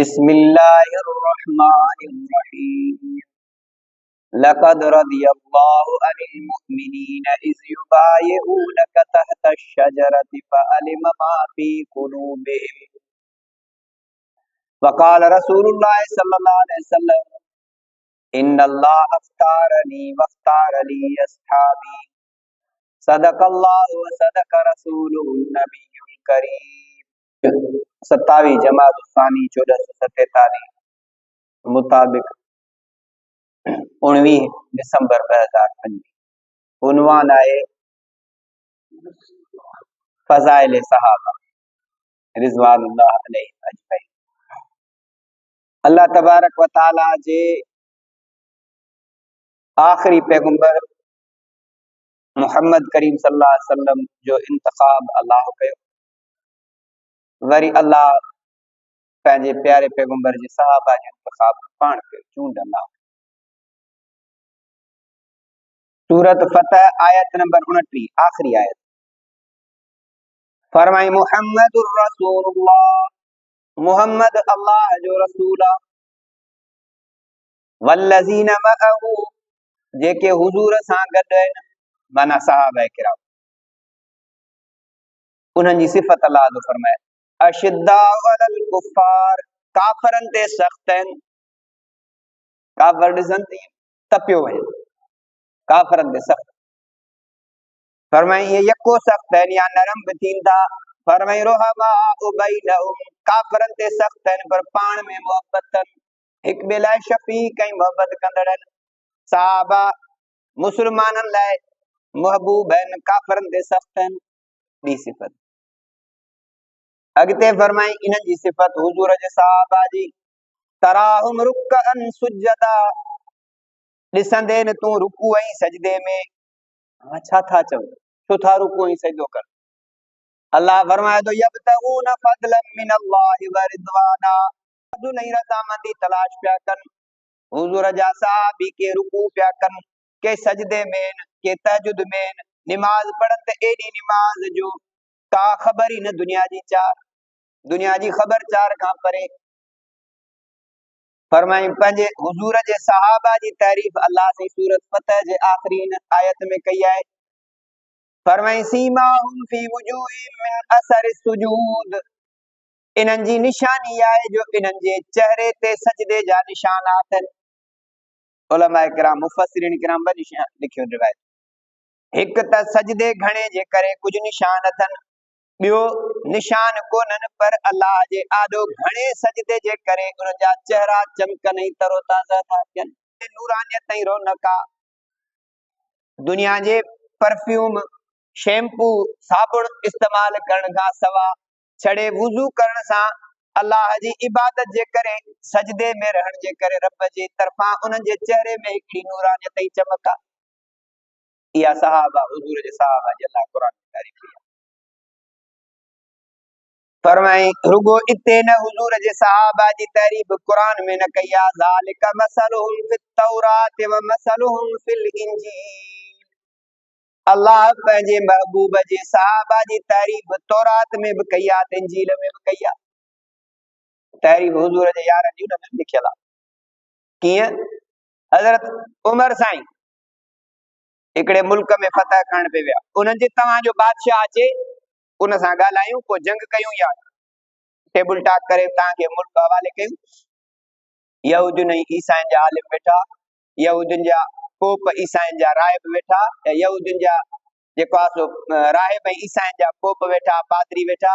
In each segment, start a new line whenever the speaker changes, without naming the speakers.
बिस्मिल्लाहिर्रहमानिर्रहीम। लक़द रदियल्लाहु अनिल मुअ्मिनीना इज़ युबायिऊनका तहतश-शजरति फ़अलिमा मा फ़ी क़ुलूबिहिम वक़ाल रसूलुल्लाह सल्लल्लाहु अलैहि वसल्लम इन्नल्लाह अफ़्तारनी वफ़्तार ली अस्हाबी सदक़ल्लाहु व सदक़ रसूलुहुन नबियुल करीम। 27 जमात सानी 1447 मुताबिक 19 दिसंबर 2005। उन्वान आहे फ़ज़ाइल सहाबा रिज़वानुल्लाह अलैहिम अजमईन। अल्लाह तबारक व तआला जे आखिरी पैगंबर मुहम्मद करीम सल्लल्लाहु अलैहि वसल्लम जो इंतखाब अल्लाह कयो। वरी अल्लाह पंहिंजे प्यारे पैगंबर जे सहाबा जो इंतखाब पाण कयो, चूंड अल्लाह। सूरत फतह आयत नंबर 29 आखिरी आयत। फरमाई मुहम्मदुर रसूलुल्लाह, मुहम्मद अल्लाह जो रसूल आ। वल्लज़ीना मअहू, जेके हुजूर सां गॾु आहिनि, माना सहाबा किराम। उन्हनि जी सिफ़त अल्लाह जो फरमाए अशिद्दाउ अलल कुफ़ार, काफ़रनि ते सख़्त आहिनि। काफ़र ॾिसनि थी तपियो वञे, काफ़रनि ते सख़्त। फरमाई ये यको सख़्त आहिनि या नरम बि थींदा। फरमाई रुहमाउ बैनहुम, काफ़रनि ते सख़्त आहिनि पर पाण में मोहब्बत अथनि, हिक ॿिए लाइ शफ़ीक़ ऐं मोहब्बत कंदड़ आहिनि। सहाबा मुस्लमाननि लाइ महबूब आहिनि, काफ़रनि ते सख़्त आहिनि। ॿी सिफ़त अॻिते फरमाई इन्हनि जी सिफ़त हुजूर जे सहाबा जी तराहुम रुकअन सुजदा, ॾिसंदे न तूं रुकू ऐं सजदे में। छा था चओ, छो था रुकू ऐं सजदो कर? अल्लाह फरमाए थो यब्तगून फज़लन मिनल्लाहि व रिज़वाना, फज़ल ऐं रज़ामंदी तलाश पिया कनि। हुजूर जा सहाबी के रुकू पिया कनि, के सजदे में, के तहजुद में, निमाज पढ़नि त एडी निमाज जो का ख़बर ही न दुनिया जी ख़बर चार खां परे। फरमाई पंहिंजे हुजूर जे सहाबा जी तारीफ़ अल्लाह से सूरत फतह जे आखिरी आयत में कई आहे। फरमाई सीमाहुम फी वुजूहिम मिन असर सुजूद, इन्हनि जी निशानी आहे जो इन्हनि जे चेहरे ते सजदे जा निशानात आहिनि। उलमा किराम मुफस्सिरीन किराम ॿ निशान लिखियो रिवायत। हिक त सजदे घणे जे करे कुछ निशान अथनि, ॿियो निशान कोन्हनि पर अल्लाह जे आॾो घणे सजदे जे करे उन जा चेहरा चमकनि ऐं तरोताज़ा था थियनि। नूरानियत ऐं रौनक आहे। दुनिया जे परफ्यूम, शैम्पू, साबुण इस्तेमाल करण खां सवा छड़े वुज़ू करण सां अल्लाह जी इबादत जे करे, सजदे में रहण जे करे रब जे तरफां उन्हनि जे चेहरे में हिकिड़ी नूरानियत ऐं चमक आहे। इहा सहाबा हुजूर जे सहाबा जी अल्लाह क़ुरान में तारीफ़ कई। फरमाई रुगो इते न हुजूर जे सहाबा जी तारीफ़ कुरान में न कई आहे। ज़ालिका मसलुहुम फित तौरात व मसलुहुम फिल इंजील, अल्लाह पंहिंजे महबूब जे सहाबा जी तारीफ़ तौरात में बि कई आहे, इंजील में बि कई आहे। तारीफ़ हुजूर जे यारनि जी उन में लिखियल आहे। कीअं? हज़रत उमर साईं हिकिड़े मुल्क में फतह करण पे विया। उन्हनि जे तव्हांजो बादशाह अचे, उन सां ॻाल्हायूं, को जंग कयूं या टेबल टॉक करे तव्हांखे मुल्क हवाले कयूं। यहूदियुनि ऐं ईसाइनि जा आलिम वेठा, यहूदियुनि जा पोप ईसाइनि जा राहिब वेठा, या यहूदियुनि जा जेको आहे सो राहिब ऐं ईसाइनि जा पोप वेठा, पादरी वेठा।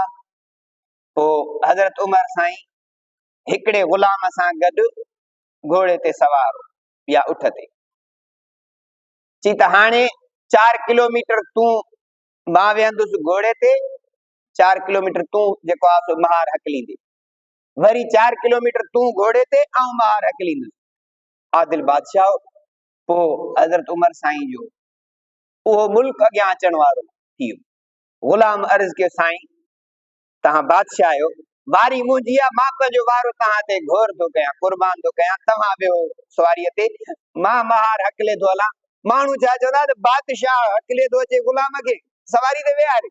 पोइ हज़रत उमर साईं हिकिड़े ग़ुलाम सां गॾु घोड़े ते सवार या उठ ते चई त हाणे 4 किलोमीटर तूं मां वेहंदुसि घोड़े ते, 4 किलोमीटर तूं जेको आहे सो महार हकलींदी, वरी 4 किलोमीटर तूं घोड़े ते ऐं महार हकलींदुसि। आदिल बादशाह। पोइ हज़रत उमर साईं जो उहो मुल्क अॻियां अचण वारो थी वियो। ग़ुलाम अर्ज़ कयो साईं तव्हां बादशाह आहियो, वारी मुंहिंजी आहे, मां पंहिंजो वारो तव्हां ते घोर थो कयां, कुर्बान थो कयां, तव्हां वियो सवारीअ ते, मां महार हकले थो हलां। माण्हू छा चवंदा त बादशाह हकले थो अचे ग़ुलाम खे, सवारी ते विहारे।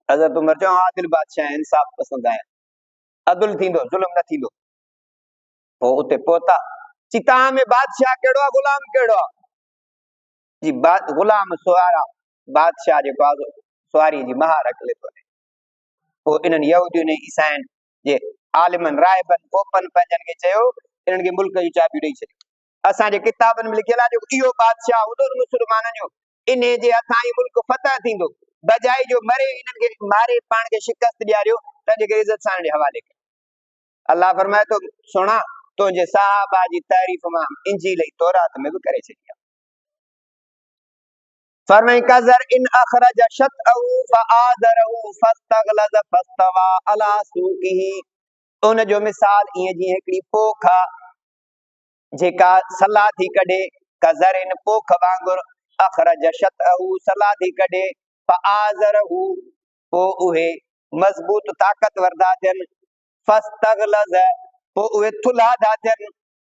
हज़रत उमर चयो आदिल बादशाह इंसाफ़ पसंद आहियां, अदुल थींदो, ज़ुल्म न थींदो। पोइ उते पहुता, चई तव्हां में बादशाह कहिड़ो आहे, ग़ुलाम कहिड़ो आहे? जी ग़ुलाम सुवारा, बादशाह जेको आहे सुवारी जी महार अकले थो ॾे। पोइ इन्हनि यहूदियुनि ऐं ईसाइनि जे आलिमनि राहिबनि पोपनि पंहिंजनि खे चयो, इन्हनि खे मुल्क जी चाबियूं ॾेई छॾियो। असांजे किताबनि में लिखियल आहे जेको इहो बादशाह हूंदो मुस्लमाननि जो, इन जे हथां ई मुल्क फतह थींदो, बजाए जो मरे इन्हनि खे मारे पाण खे शिकस्त ॾियारियो त जेके इज़त सां जे हवाले कयो। अल्लाह फरमाए थो, सुणा तुंहिंजे साहबा जी तारीफ़ मां इंजील ऐं तौरात में बि करे छॾी आहे। फरमाई कज़र इन अखरज शतअहु फआदरहु फस्तगलज़ फस्तवा अला सूकिही। उन जो मिसाल ईअं जीअं हिकिड़ी पोख आहे जेका सलाह थी कढे, कज़रिन पोख वांगुरु, अखरज शतअहु सलाह थी कढे, फआदरहु पोइ उहे मज़बूत ताक़तवर था थियनि, फस्तगलज़ पोइ उहे थुल्हा था थियनि,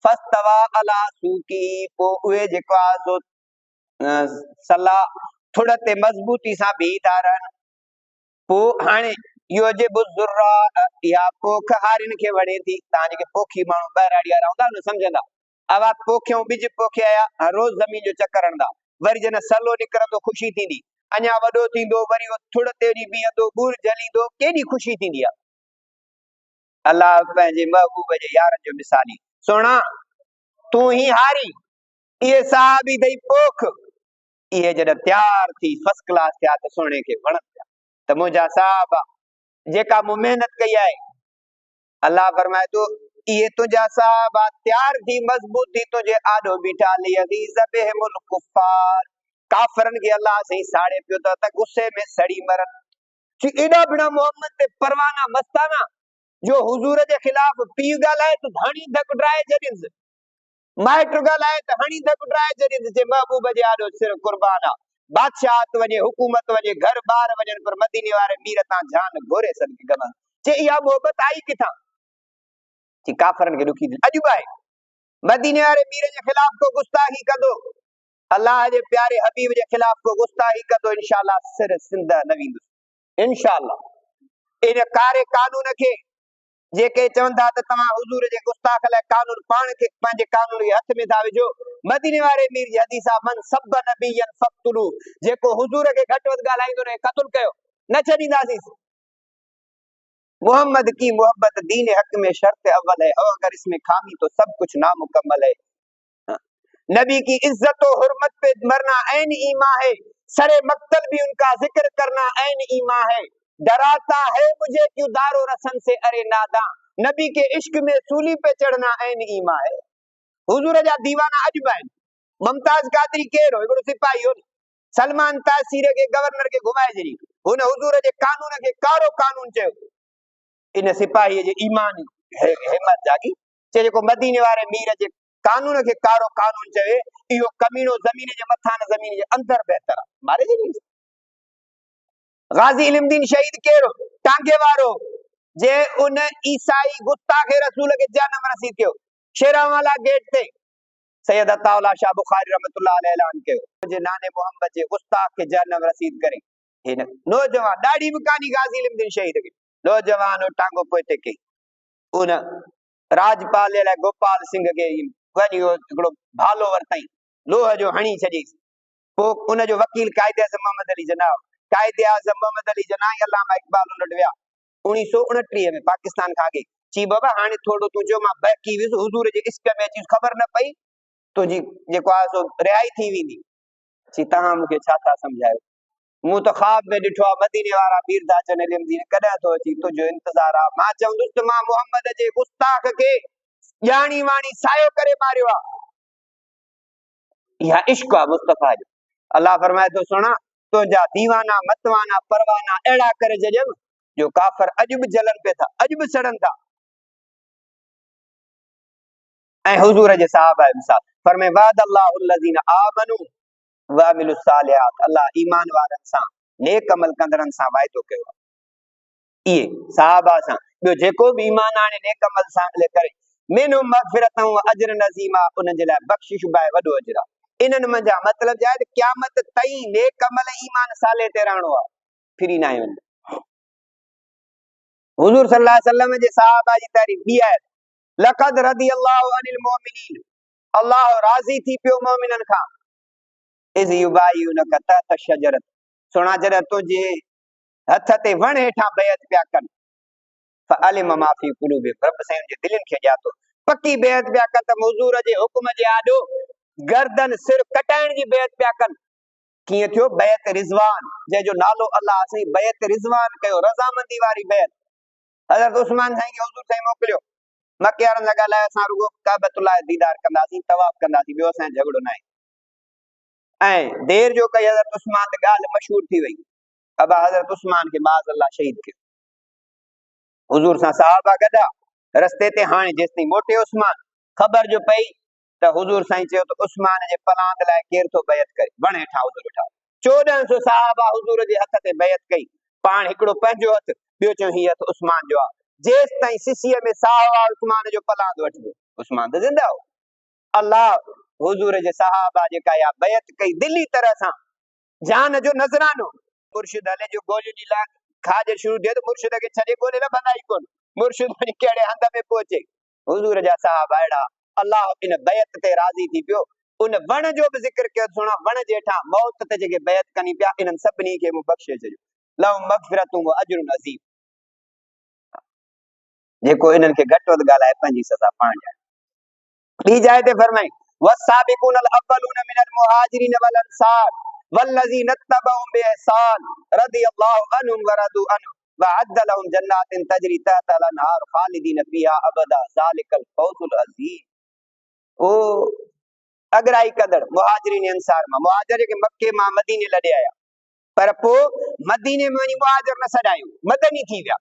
फस्तवा अला सूकिही पोइ उहे जेको आहे सो सलाह थुड़ ते मज़बूती सां बीह था रहनि। पोइ हाणे इहो जे बुज़ुर्रा या पोख हारिन खे वणे थी। तव्हां जेके पोखी माण्हू ॿाहिराड़ी वारा हूंदा न सम्झंदा, अवा पोखियूं ॿिज पोखे आया रोज़ ज़मीन जो चकर हणंदा, वरी जन सलो निकिरंदो ख़ुशी थींदी, अञा वॾो थींदो वरी उहो थुड़ ते वञी बीहंदो, ॿूर जलींदो, केॾी ख़ुशी थींदी आहे। अल्लाह पंहिंजे महबूब जे यारनि जो मिसाली, सुहिणा तूं ही हारी, इहे साहबी अथई पोख, इहे जॾहिं तयार थी फर्स्ट क्लास थिया त सोने खे वणनि पिया त मुंहिंजा साहबा जेका मूं महिनत कई आहे। अल्लाह फरमाए थो, इहे तुंहिंजा साहबा तयार थी मज़बूत थी तुंहिंजे आॾो बीठा, लियग़ीज़ बिहिमुल कुफ़ार, काफ़िरनि खे अल्लाह सही साड़े पियो त गुस्से में सड़ी मरनि। कि एॾा बिना मोहम्मद ते परवाना मस्ताना जो हुजूर जे खिलाफ पीउ ॻाल्हाए त हणी धक ड्राए छॾींसि, माइट ॻाल्हाए त हणी धक ड्राए छॾींसि, जे महबूब जे आॾो सिर कुर्बान आहे। बादशाहत वञे, हुकूमत वञे, घर बार वञनि, पर मदीने वारे मीर तां जान घोरे सदके गमन। चे इहा मोहब्बत आई किथां? कि काफ़रनि खे दुखी अॼु बि आहे। मदीने वारे मीर जे खिलाफ को गुस्ताखी कंदो, अल्लाह जे प्यारे हबीब जे खिलाफ को गुस्ताखी कंदो, इंशाअल्लाह सिर सिंध न वेंदुसि इंशाअल्लाह। इन कारे कानून खे जेके चवंदा त तव्हां हुजूर जे गुस्ताख लाइ कानून पाण खे पंहिंजे कानून जे हथ में था विझो, मदीने वारे मीर जी हदीस आहे, मन सब नबियन फक्तुलू, जेको हुजूर खे घटि वधि ॻाल्हाईंदो न क़त्ल कयो, न छॾींदासीं। मोहम्मद की मोहब्बत दीन हक में शर्त अव्वल है, और अगर इसमें खामी तो सब कुछ नामुकम्मल है। नबी की इज्जत और हुर्मत पे मरना ऐन ईमा है, सरे मक्तल भी उनका जिक्र करना ऐन ईमा है। डराता है मुझे क्यों दारो रसन से अरे नादा, नबी के इश्क में सूली पे चढ़ना ऐन ईमा है। हुजूर जा दीवाना अॼु बि आहिनि। मुमताज कादरी केरु हो? हिकिड़ो सिपाही हो। सलमान तासीर के गवर्नर के घुमाए छॾी, हुन हुजूर जे कानून खे कारो कानून चयो। इन सिपाही जे ईमान हिम्मत जागी, चए जेको मदीने वारे मीर जे कानून खे कारो कानून चवे, इहो कमीनो ज़मीन जे मथां न ज़मीन जे अंदर बहितर आहे, मारे छॾी। गाज़ी इल्मुद्दीन शहीद केरु? टांगे वारो, जे उन ईसाई गुस्ताखे रसूल खे जनम रसीद कयो, शेरावाला गेट ते सैयद अताउल्लाह शाह बुखारी रहमतुल्लाह अलैहि ऐलान कयो जे नाने मोहम्मद जे गुस्ताख के जनम रसीद करे। हिन नौजवान ॾाढी बुकानी गाज़ी इल्मुद्दीन शहीद के नौजवान टांगो पोइते कई, उन राजपाल लाइ गोपाल सिंह के वञी हिकिड़ो भालो वरतई, लोह जो हणी छॾीसि। पोइ उन जो वकील कायदे आज़म मोहम्मद अली जनाह, कायदे आज़म मोहम्मद अली जनाह अल्लामा इकबाल उन वटि विया 1929 में पाकिस्तान खां अॻे। चई बाबा हाणे थोरो तूं जो मां बहकी वियुसि हुजूर जे इश्क में अची ख़बर न पई, तुंहिंजी जेको आहे सो रिहाई थी वेंदी। चई तव्हां मूंखे छा था सम्झायो? मूं त ख़्वाब में ॾिठो आहे मदीने वारा पीर था अचनि, इल्मुद्दीन कॾहिं थो अची, तुंहिंजो इंतज़ार आहे। मां चवंदुसि त मां मोहम्मद जे गुस्ताख खे ॼाणी वाणी सायो करे मारियो आहे। इहा इश्क आहे मुस्तफ़ा जो। अल्लाह फरमाए थो, सुणा तुंहिंजा दीवाना मतवाना परवाना अहिड़ा करे जॼनि जो काफ़र अॼु बि जलनि पिया था, अॼु बि सड़नि था। ऐं हुजूर जे साहबा मिसाल फरमाए, वादल्लाहु अल्लज़ीना आमनू व अमिलुस सालिहात, अल्लाह ईमान वारनि सां नेक अमल कंदड़नि सां वाइदो कयो आहे। इहे साहबा सां ॿियो जेको बि ईमान आणे नेक अमल सां करे, मिनहुम मग़फ़िरतन व अजरन अज़ीमा, उन जे लाइ बख़्शिश बि आहे, वॾो अजर आहे। इन्हनि मंझां मतिलबु छा आहे त क़यामत ताईं नेक अमल ईमान साले ते रहणो आहे, फिरी न आहे। हुजूर सल्लल्लाहु अलैहि वसल्लम जे सहाबा जी तारीफ दी है, लक़द रदियल्लाहु अनिल मोमिनीन, अल्लाह राज़ी थी पियो मोमिनन खां, इज़ युबायिउनका तहत शजरत, सुणा जॾहिं तुंहिंजे हथ ते वण हेठां बेअत पिया कनि, फअलिम मा फी कुलूबिहिम, रब साईं जे दिलनि खे ॼातो, पक्की बेअत पिया कनि त हुजूर जे हुक्म जे आॾो गर्दन सिर कटाइण जी बेअत पिया कनि। कीअं थियो? बेअत रिज़वान, जंहिंजो नालो अल्लाह साईं बेअत रिज़वान कयो, रज़ामंदी वारी बेअत। हज़रत उस्मान साईं खे हुजूर साईं मोकिलियो, मके वारनि सां ॻाल्हायो, असां रुगो काबतुल्लाह दीदार कंदासीं, तवाफ कंदासीं, ॿियो असांजो झगड़ो न आहे। ऐं देर जो कई हज़रत उस्मान ते ॻाल्हि मशहूर थी वई, अबा हज़रत उस्मान खे माज़ अल्लाह शहीद कयो। हुजूर सां सहाबा गॾा रस्ते ते, हाणे जेसिताईं मोटे उस्मान, ख़बर जो पई त हुजूर साईं चयो त उस्मान जे पलांद लाइ केर थो बेअत करे, वण हेठां हुजूर वेठा, 1400 सहाबा हुजूर जे हथ ते बेअत कई, पाण हिकिड़ो पंहिंजो हथ, ॿियो चयो हीअ हथ उस्मान जो आहे, जेसिताईं सिसीअ में साह आहे उस्मान जो पलांद वठिबो, उस्मान त ज़िंदा हो। अल्लाह हुजूर जे सहाबा जेका या बेअत कई दिली तरह सां, जान जो नज़रानो, मुर्शिद हले जो गोलियुनि जी लाग खाज शुरू थिए त मुर्शिद खे छॾे गोली न बंदाई कोन, मुर्शिद वञी कहिड़े हंध में पहुचे। हुजूर जा सहाबा अहिड़ा, अल्लाह इन बेअत ते राज़ी थी पियो, उन वण जो बि ज़िक्र कयो, सुणा वण जे हेठां मौत ते जेके बेअत कनि पिया, इन्हनि सभिनी खे मूं बख़्शे छॾियो, लहुम मग़फ़िरतुन व अज्रुन अज़ीम। जेको इन्हनि खे घटि वधि ॻाल्हाए पंहिंजी सज़ा पाण ॼाणे। ॿी जाइ ते फरमाई, वस्साबिकूनल अव्वलून मिनल मुहाजिरीन वल अंसार वल्लज़ीन तबअहुम बिइहसान रदियल्लाहु अन्हुम व रदू अन्हु वअद्द लहुम जन्नातिन तजरी तहतल अनहार खालिदीन फीहा अबदा ज़ालिकल फौजुल अज़ीम। ओ अगराई कंदड़ मुहाजिरीन अंसार मां, मुहाजिर के मक्के मां मदीने लॾे आया, पर पोइ मदीने में वञी मुहाजिर न सॾायूं, मदनी थी विया।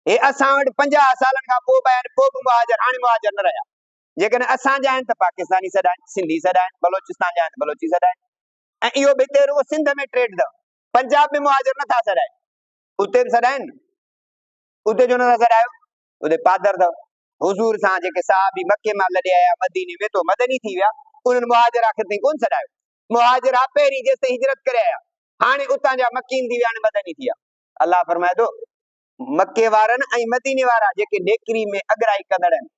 हे असां वटि 50 सालनि खां पोइ आया, पोइ बि मुहाजिर, हाणे मुहाजिर न रहिया। जेकॾहिं असांजा आहिनि त पाकिस्तानी सॾाइनि, सिंधी सॾाइनि, बलोचिस्तान जा आहिनि बलोची सॾाइनि, ऐं इहो बि हिते रुगो सिंध में ट्रेड अथव, पंजाब में मुहाजिर नथा सॾाइनि, उते बि सॾाइनि, उते जो नथा सॾायो, उते पादर अथव। हुजूर सां जेके सहाबी मके मां लॾे आया मदीने में, तो मदनी थी विया, उन्हनि मुहाजिर आख़िर ताईं कोन सॾायो। मुहाजिर पहिरीं जेसिताईं हिजरत करे आया, हाणे उतां जा मकीन थी विया, हाणे मदनी थी विया। अल्लाह फरमाए थो, मके वारनि ऐं मदीने वारा जेके नेकिरी में अगराई कंदड़ आहिनि,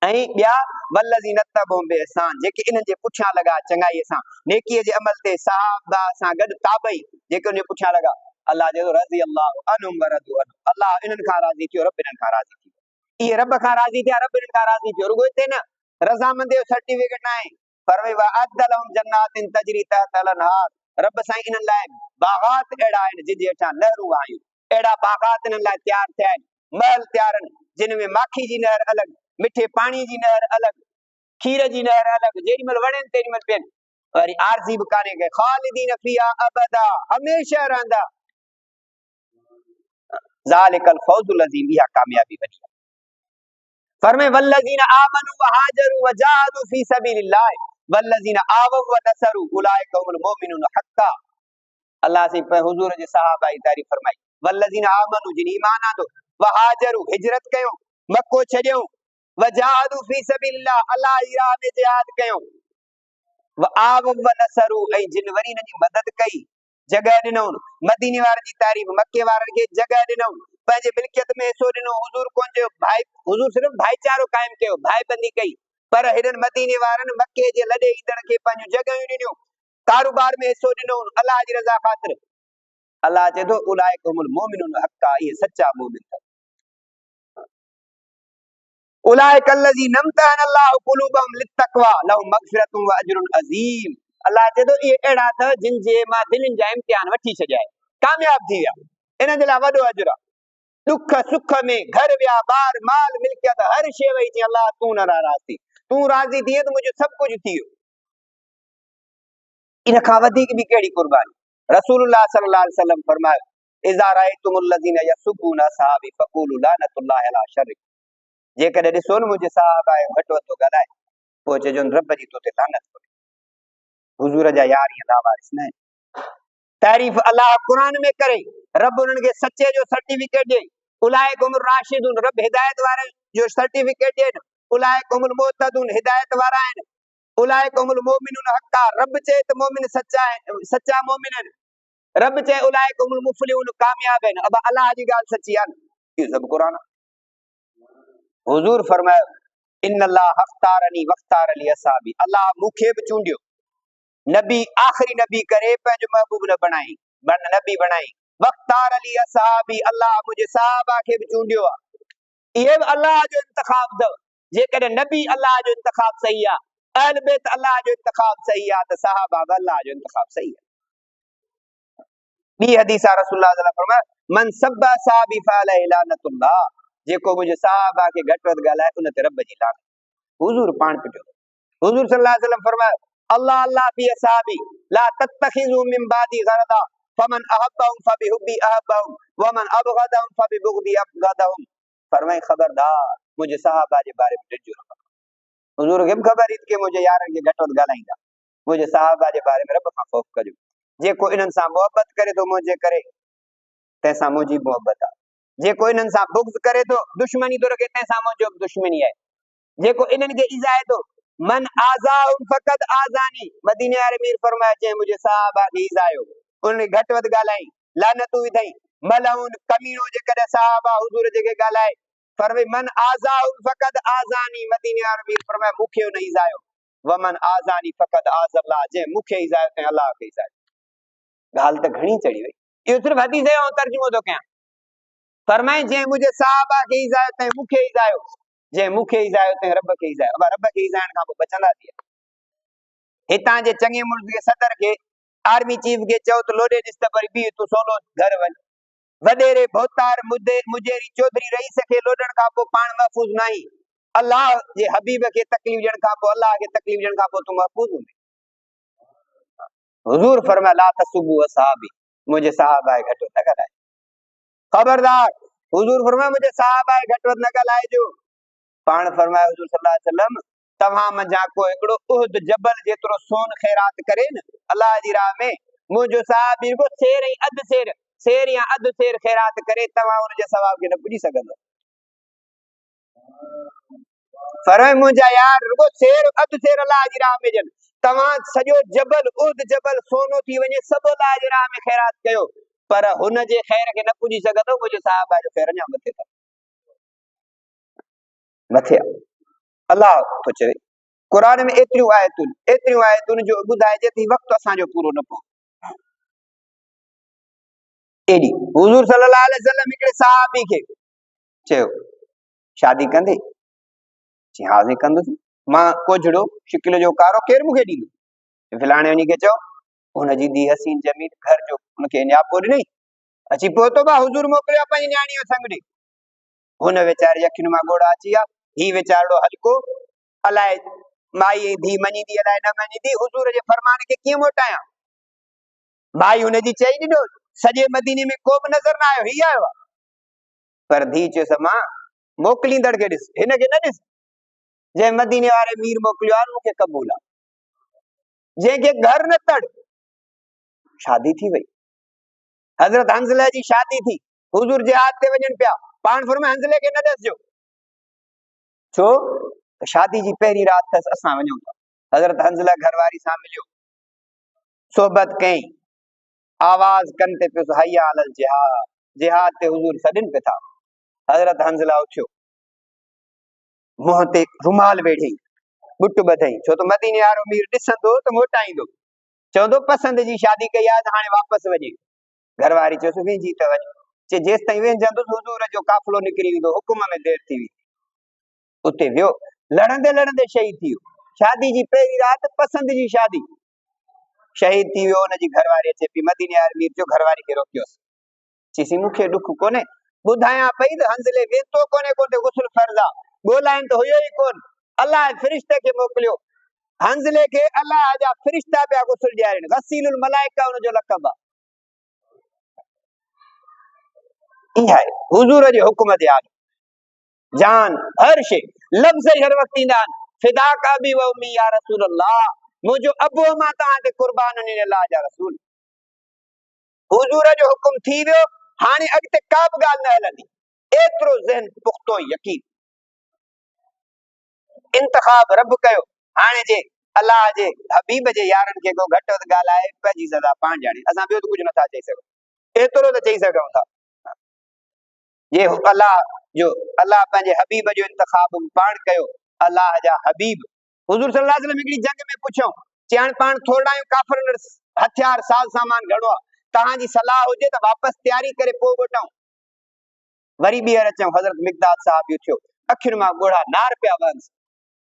ऐं ॿिया वल्लज़ीन तबअहुम बिइहसान, जेके इन्हनि जे पुठियां लॻा चङाईअ सां, नेकीअ जे अमल ते सहाबा सां गॾु ताबई, जेके उन जे पुठियां लॻा, अल्लाह चए थो रज़ियल्लाहु अन्हुम व रदू अन्हु, अल्लाह इन्हनि खां राज़ी थियो, रब इन्हनि खां राज़ी थियो। इहे रब खां राज़ी थिया, रब इन्हनि खां राज़ी थियो। रुगो हिते न, रज़ामंदी जो सर्टिफिकेट न आहे, फरमाई वअद्द लहुम जन्नातिन तजरी तहतल अनहार, रब साईं इन्हनि लाइ बाग़ात अहिड़ा आहिनि जिन जे हेठां नहरूं आहियूं, अहिड़ा बाग़ात इन्हनि लाइ तयार थिया आहिनि, महल तयार आहिनि, जिन में माखी जी नहर अलॻि, मिठे पाणी जी नहर अलॻि, खीर जी नहर अलॻि, जेॾी महिल वणनि तेॾी महिल पियनि, वरी आरज़ी बि कान्हे के खालिदीन फीहा अबदा, हमेशह रहंदा। ज़ालिकल फौजुल अज़ीम, इहा कामयाबी वॾी आहे। फरमाए वल्लज़ीन आमनू व हाजरू व जाहदू फी सबीलिल्लाह वल्लज़ीन आवव व नसरू उलाइका हुमुल मोमिनून हक्का। अल्लाह से हुजूर जे सहाबा जी तारीफ फरमाई, वल्लज़ीन आमनू, जिन ईमान आंदो, व हाजरू, हिजरत कयो, मक्को छॾियो, व जाहदू फी सबीलिल्लाह, अल्लाह जी राह में जिहाद कयो, व आवव व नसरू, ऐं जिन वरी इन्हनि जी मदद कई, जगह ॾिनऊं। मदीने वारनि जी तारीफ, मके वारनि खे जगह ॾिनऊं, पंहिंजे मिल्कियत में हिसो ॾिनो, हुजूर कोन चयो भाई, हुजूर सिर्फ़ भाईचारो कायम कयो, भाईबंदी कई, पर हिननि मदीने वारनि मके जे लॾे ईंदड़ खे पंहिंजूं जगहियूं ॾिनियूं, कारोबार में हिसो ॾिनो, अल्लाह जी रज़ा ख़ातिर। अल्लाह चए थो उलाइका हुमुल मोमिनून हक्का, इहे सच्चा मोमिन अथव। उलाइका लज़ीना इम्तहन अल्लाहु क़ुलूबहुम लित्तक़वा लहुम मग़फ़िरतुन व अज्रुन अज़ीम। अल्लाह चए थो इहे अहिड़ा अथव जिन जे मां दिलनि जा इम्तिहान वठी छॾिया आहे, कामयाब थी विया, इन्हनि जे लाइ वॾो अज्र आहे। दुख सुख में घर विया, ॿार माल मिल्कियत हर शइ वई, चई अल्लाह तूं न नाराज़ थी, तूं राज़ी थिए त मुंहिंजो सभु कुझु थी वियो। इन खां वधीक बि कहिड़ी कुर्बानी? रसूलुल्लाह सल्लल्लाहु अलैहि वसल्लम फरमायो, इज़ा रअयतुमुल लज़ीना यसुब्बूना असहाबी फ़क़ूलू लानतुल्लाहि अला शर्रिक, जेकॾहिं ॾिसो न मुंहिंजे सहाबा जो घटि वधि ॻाल्हाए, पोइ चइजो रब जी तो ते लानत पवे। हुजूर जा यार ईअं लावारिस न आहिनि। तारीफ़ अल्लाह क़ुरान में करे, रब उन्हनि खे सचे जो सर्टिफिकेट ॾे, उलाइका हुमुर राशिदून, रब हिदायत वारे जो सर्टिफिकेट ॾे, उलाइका हुमुल मुहतदून, हिदायत वारा आहिनि, उलाइका हुमुल मोमिनून हक्का, रब चए त मोमिन सच्चा आहिनि, सच्चा मोमिन आहिनि, रब चए उलाइका हुमुल मुफ़लिहून, कामयाब आहिनि। अब अल्लाह जी ॻाल्हि सची आहे। ये सब कुरान। हुजूर फरमायो इन्नल्लाह अख्तारनी वख्तार अली असहाबी, अल्लाह मुखे भी चूंडियो नबी आखिरी नबी करे पंहिंजो महबूब न बनाई नबी बनाई। वख्तार अली असहाबी, अल्लाह मुझे सहाबा के भी चूंडियो आहे। ये अल्लाह जो इंतखाब दव, जेकॾहिं नबी अल्लाह जो इंतखाब सही आहे, अहल बैत अल्लाह जो इंतखाब सही आहे, त सहाबा बि अल्लाह जो इंतखाब सही आहे। ॿी हदीस आहे रसूलुल्लाह सल्लल्लाहु अलैहि वसल्लम फरमाया मन सब्बा सहाबी फअलैहि लानतुल्लाह, जेको मुझे सहाबा के घटि वधि ॻाल्हाए उन ते रब जी लानत। हुजूर पाण पियो हुजूर सल्लल्लाहु अलैहि वसल्लम फरमायो अल्लाह अल्लाह फी असहाबी ला तत्तखिजू मिन बादी गरदा फमन अहब्बहुम फबिहुब्बी अहब्बहुम वमन अबगदहुम फबिबुगदी अबगदहुम। फरमाए खबरदार मुझे सहाबा जे बारे में ॾिजो न। हुजूर खे ख़बर हुई कि मुझे यारनि खे घटि वधि ॻाल्हाईंदा, मुझे सहाबा जे बारे में रब खां ख़ौफ़ कजो। जेको इन्हनि सां मोहबत करे थो मुंहिंजे करे, तंहिंसां मुंहिंजी मोहबत आहे। जेको इन्हनि सां बुग़्ज़ करे थो, दुश्मनी थो रखे, तंहिंसां मुंहिंजो दुश्मनी आहे। जेको इन्हनि खे इज़ाए थो, मन आज़ाहुम फ़क़त आज़ानी, मदीने वारे मीर फरमाया जंहिं मुंहिंजे सहाबा खे इज़ायो, उन्हनि खे घटि वधि ॻाल्हाई, लानतूं विधई, मलऊन कमीनो जेकॾहिं सहाबा हुजूर जेके ॻाल्हाए, फरमाए मन आज़ाहुम फ़क़त आज़ानी, मदीने वारे मीर फरमाया मूंखे उन इज़ायो, वमन आज़ानी फ़क़त आज़ल्लाह, जंहिं मूंखे इज़ायो तंहिं अल्लाह खे इज़ायो। ॻाल्हि त घणी चढ़ी वई, इहो सिर्फ़ हदीस जो तर्जुमो थो कयां। फरमाए जंहिं मुंहिंजे सहाबा खे इज़ायो तंहिं मूंखे इज़ायो, जंहिं मूंखे इज़ायो तंहिं रब खे इज़ायो। अब रब खे इज़ाइण खां पोइ बचंदा थी। हितां जे चङे मुल्क जे सदर खे, आर्मी चीफ खे चओ त लोॾे ॾिस त वरी बीह तूं सोलो घर वञ। वॾेरे भोतार मुजेरी चौधरी रईस खे लोॾण खां पोइ पाण महफ़ूज़ न आहीं। अल्लाह जे हबीब खे तकलीफ़ ॾियण खां पोइ, अल्लाह खे तकलीफ़ ॾियण खां पोइ तूं महफ़ूज़ हूंदे। हुजूर फरमाया ला तसुबू असहाबी, मुझे सहाबा घटि वधि न ॻाल्हाए। खबरदार, हुजूर फरमाया मुझे सहाबा घटि वधि न ॻाल्हाइजो। पाण फरमाया हुजूर सल्लल्लाहु अलैहि वसल्लम तव्हां मंझां को हिकिड़ो उहद जबल जेतिरो सोन ख़ैरात करे न अल्लाह जी राह में, मुंहिंजो सहाबी को सेर ऐं अधु सेर या अधु सेर ख़ैरात करे, तव्हां उनजे सवाब खे न पुॼी सघंदो। फरमाए मुंहिंजा यार रुगो सेर अधु सेर अल्लाह जी राह में ॾियनि, तव्हां सॼो जबल उहद जबल सोनो थी वञे सभु अल्लाह जी राह में ख़ैरात कयो, पर हुन जे ख़ैर खे न पुॼी सघंदो। मुंहिंजे सहाबा जो ख़ैर अञा मथे अथव, मथे आहे। अल्लाह थो चवे क़ुरान में एतिरियूं आयतुनि जो ॿुधाइजे थी, वक़्तु असांजो पूरो न पहुं। एॾी हुजूर सल्लल्लाहु अलैहि वसल्लम हिकिड़े सहाबी खे चयो शादी कंदे? चई हा साईं कंदुसि। मां कोझड़ो शिकिल जो कारो, केरु मूंखे ॾींदो? फलाणे वञी करे चओ हुनजी धीउ हसीन जमीन घर जो हुनखे नियापो ॾिनई, अची पहुतो बा हुजूर मोकिलियो पंहिंजी न्याणीअ जो संग ॾे। हुन वीचारे अखियुनि मां ॻोड़ा अची विया। ही वीचारो हल्को, अलाए माई ऐं धीउ मञींदी अलाए न मञींदी, हुजूर जे फरमान खे कीअं मोटायां? माई हुनजी चई ॾिनो, सॼे मदीने में को बि नज़र न आयो, ही आयो आहे। पर धीउ चयोसि मां मोकिलींदड़ खे ॾिस, हिनखे न ॾिस। जंहिं मदीने वारे मीर मोकिलियो आहे मूंखे क़बूल आहे, जंहिंखे घर न तड़। शादी थी वई, हज़रत हंज़ला जी शादी थी, हुजूर जिहाद ते वञनि पिया, पाण फरमाए हंज़ले खे न ॾिसजो, छो त शादी जी पहिरीं रात अथसि, असां वञूं था। हज़रत हंज़ला घरवारी सां मिलियो, सोबत कई, आवाज़ कनि ते पियो हया अलल जिहाद, जिहाद ते हुजूर सॾनि पिया था। हज़रत हंज़ला उथियो, मुंह ते रुमाल वेढ़ई, बुट ॿधई, छो त मदीने वारो मीर ॾिसंदो त मोटाईंदो, चवंदो पसंदि जी शादी कई आहे त हाणे वापसि वञे। घरवारी चयोसि वेंझी त वञ। चए जेसि ताईं वेंझंदुसि हुजूर जो काफ़िलो निकिरी वेंदो, हुकुम में देरि थी वेंदी। उते वियो, लड़ंदे लड़ंदे शहीद थी वियो। शादी जी पहिरीं रात, पसंदि जी शादी, शहीद थी वियो। हुनजी घरवारी अचे पई, मदीने वारे मीर जो घरवारी खे रोकियोसि, चईसि मूंखे ॾुख कोन्हे, ॿुधायां पई त हंज़ले वेतो कोन्हे, कोन्हे गुस्ल फर्ज़ आहे, ॻोल्हाइनि त हुयो ई कोन, अल्लाह फ़रिश्ते खे मोकिलियो। हंज़ले खे अल्लाह जा फ़रिश्ता पिया गुस्ल ॾियारीनि, गसीलुल मलाइका हुनजो लक़ब आहे। इहा आहे हुजूर जे हुकुम ते आदम, जान हर शे लफ्ज़ हर वक्त ईंदा आहिनि, फिदा का बि व उम्मी या रसूल अल्लाह, मुंहिंजो अबो मां तव्हां ते कुर्बान आहिनि अल्लाह जा रसूल। हुजूर जो हुकुम थी वियो, हाणे अॻिते का बि ॻाल्हि न हलंदी, एतिरो ज़हन पुख्तो यकीन। इंतखाब रब कयो, हाणे जे अल्लाह जे हबीब जे यारनि खे को घटि वधि ॻाल्हाए पंहिंजी सज़ा पाण ॼाणे, असां ॿियो त कुझु नथा चई सघूं, एतिरो त चई सघूं था। जे अल्लाह जो अल्लाह पंहिंजे हबीब जो इंतखाब पाण कयो, अल्लाह जा हबीब हुजूर सल्लल्लाहु अलैहि वसल्लम हिकिड़ी जंग में पुछऊं, चयाण पाण थोरा आहियूं, काफ़िरनि वटि हथियार साज़ सामान घणो आहे, तव्हांजी सलाह हुजे त वापसि तयारी करे पोइ वठूं। वरी ॿीहर अचूं, हज़रत मिक़दाद साहब थियो, अखियुनि मां ॻोढ़ा नार पिया वहनि।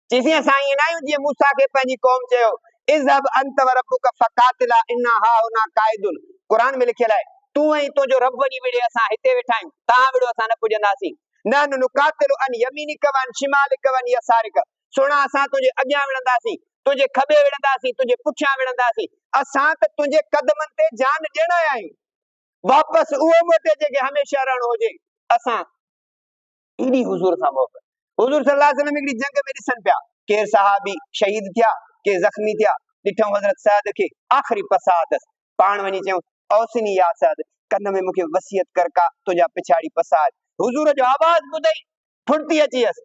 चईसीं असां ईअं न आहियूं जीअं मूसा खे पंहिंजी क़ौम चयो, इज़हब अंत व रब्बुक फ़क़ातिला इन्ना हाहुना क़ाइदुन। क़ुरान में लिखियल आहे, तूं ऐं तुंहिंजो रब वञी विड़े, असां हिते वेठा आहियूं, तव्हां विड़ो असां न पुॼंदासीं। न नुक़ातिलु अन यमीनिक व अन शिमालिक व अन यसारिक। सुणा असां तुंहिंजे अॻियां विढ़ंदासीं, तुंहिंजे खॿे विढ़ंदासीं, तुंहिंजे पुठियां विढ़ंदासीं, असां त तुंहिंजे कदमनि ते जान ॾियण आया आहियूं, वापसि उहो मोटे जेके हमेशह रहणो हुजे। असां एॾी हुजूर सां मोहबत। हुजूर सल्लल्लाहु अलैहि वसल्लम हिकिड़ी जंग में ॾिसनि पिया, केर सहाबी शहीद थिया, के ज़ख्मी थिया, ॾिठऊं हज़रत सअद खे आख़िरी पसा अथसि, पाण वञी चयूं औसिनी या सअद, कन में मूंखे वसियत कर का, तुंहिंजा पिछाड़ी पसा। हुजूर जो आवाज़ ॿुधई फुर्ती अची वियसि,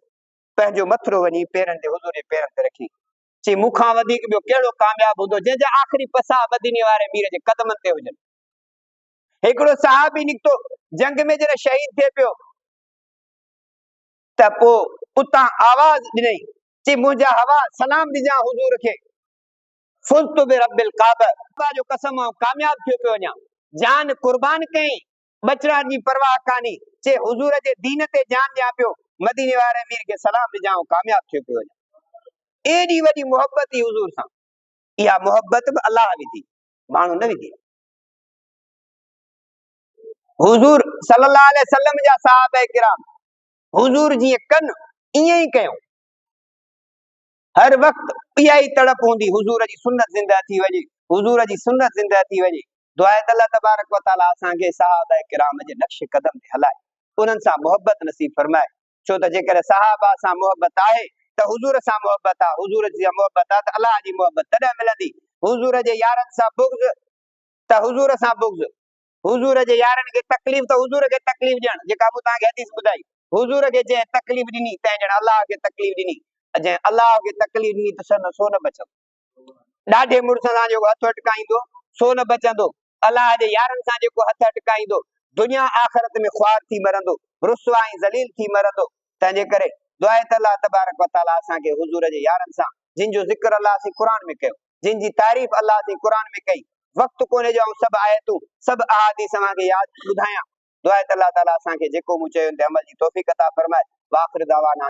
पंहिंजो मथुरो वञी पेरनि ते हुजूर जे पेरनि ते रखी, चई मूंखां वधीक ॿियो कहिड़ो कामयाब हूंदो जंहिंजा आख़िरी पसा मदीने वारे मीर जे कदमनि ते हुजनि। हिकिड़ो सहाबी निकितो जंग में जॾहिं शहीद थिए पियो त पोइ उतां आवाज़ ॾिनई, चई मुंहिंजा हवा सलाम ॾिजां हुजूर खे, फुज़्तु बिरब्बिल काबा, अल्लाह जो कसम आऊं कामयाब थियो पियो वञां, जान कुर्बान कई, बचड़ा जी परवाह कानी, चई हुजूर जे दीन ते जान ॾियां पियो, मदीने वारे अमीर खे सलाम ॾिजां, कामयाब थियो पियो वञां। एॾी वॾी मोहब्बत ई हुजूर सां। इहा मोहब्बत बि अल्लाह विधी, माण्हू न विधी। हुजूर सल्लल्लाहु अलैहि वसल्लम जा सहाबा किराम हुजूर जीअं कनि ईअं ई कयूं, हर वक्त इहा ई तड़प हूंदी, हुजूर जी सुन्नत ज़िंदा थी वञे, हुजूर जी सुन्नत ज़िंदा थी वञे। दुआ आहे त अल्लाह तबारक व तआला असांखे सहाबा किराम जे नक्श कदम ते हलाए, उन्हनि सां मोहब्बत नसीब फरमाए। छो त जेकर सहाबा सां मोहब्बत आहे त हुजूर सां मोहब्बत आहे, हुजूर जी मोहब्बत आहे त अल्लाह जी मोहब्बत तॾहिं मिलंदी। हुजूर जे यारनि सां बुग़्ज़ त हुजूर सां बुग़्ज़, हुजूर जे यारनि खे तकलीफ़ त हुजूर खे तकलीफ़ ॾियण, जेका मूं तव्हांखे हदीस ॿुधाई, हुजूर खे जंहिं तकलीफ़ ॾिनी तंहिं ॼण अल्लाह खे तकलीफ़ ॾिनी, जंहिं अल्लाह खे तकलीफ़ ॾिनी त सो न बचंदो। ॾाढे मुड़ुस सां जेको हथ अटकाईंदो सो न बचंदो, अल्लाह जे यारनि सां जेको हथ अटकाईंदो दुनिया आख़िरत में ख़्वार थी मरंदो, रुसवा ऐं ज़लील थी मरंदो। तंहिंजे करे दुआ आहे त अल्लाह तबारक व तआला असांखे हुजूर जे यारनि सां, जिन जो ज़िक्र अल्लाह से क़ुरान में कयो, जिन जी तारीफ़ अल्लाह से क़ुरान में कई, वक़्तु कोन्हे जो सभु आयतूं सभु अहादीस असांखे यादि ॿुधायां। दुआ आहे त अल्लाह ताला असांखे जेको मूं चयो ते अमल जी तौफ़ीक़ अता फरमाए। वाख़िर दावाना